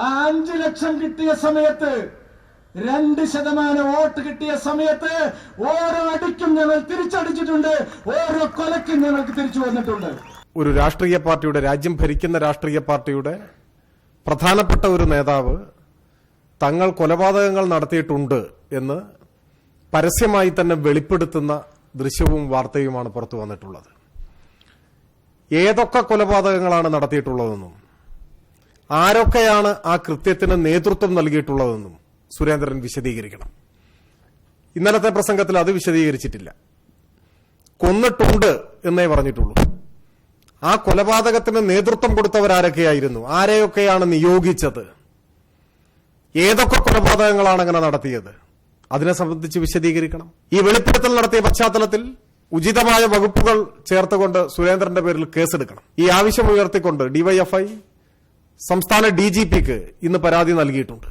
ആ 5 ലക്ഷം കിട്ടിയ സമയത്ത് 2% വോട്ട് കിട്ടിയ സമയത്ത് ഓരോ അടിക്കും ഞങ്ങൾ തിരിച്ചടിച്ചിട്ടുണ്ട്, ഓരോ കൊലയ്ക്കും ഞങ്ങൾക്ക് തിരിച്ചു വന്നിട്ടുണ്ട്. ഒരു രാഷ്ട്രീയ പാർട്ടിയുടെ, രാജ്യം ഭരിക്കുന്ന രാഷ്ട്രീയ പാർട്ടിയുടെ പ്രധാനപ്പെട്ട ഒരു നേതാവ് തങ്ങൾ കൊലപാതകങ്ങൾ നടത്തിയിട്ടുണ്ട് എന്ന് പരസ്യമായി തന്നെ വെളിപ്പെടുത്തുന്ന ദൃശ്യവും വാർത്തയുമാണ് പുറത്തു വന്നിട്ടുള്ളത്. ഏതൊക്കെ കൊലപാതകങ്ങളാണ് നടത്തിയിട്ടുള്ളതെന്നും ആരൊക്കെയാണ് ആ കൃത്യത്തിന് നേതൃത്വം നൽകിയിട്ടുള്ളതെന്നും സുരേന്ദ്രൻ വിശദീകരിക്കണം. ഇന്നലത്തെ പ്രസംഗത്തിൽ അത് വിശദീകരിച്ചിട്ടില്ല. കൊന്നിട്ടുണ്ട് എന്നേ പറഞ്ഞിട്ടുള്ളൂ. ആ കൊലപാതകത്തിന് നേതൃത്വം കൊടുത്തവരാരൊക്കെയായിരുന്നു, ആരെയൊക്കെയാണ് നിയോഗിച്ചത്, ഏതൊക്കെ കൊലപാതകങ്ങളാണ് അങ്ങനെ നടത്തിയത്, അതിനെ സംബന്ധിച്ച് വിശദീകരിക്കണം. ഈ വെളിപ്പെടുത്തൽ നടത്തിയ പശ്ചാത്തലത്തിൽ ഉചിതമായ വകുപ്പുകൾ ചേർത്തുകൊണ്ട് സുരേന്ദ്രന്റെ പേരിൽ കേസെടുക്കണം. ഈ ആവശ്യം ഉയർത്തിക്കൊണ്ട് ഡിവൈഎഫ്ഐ സംസ്ഥാന DGPക്ക് ഇന്ന് പരാതി നൽകിയിട്ടുണ്ട്.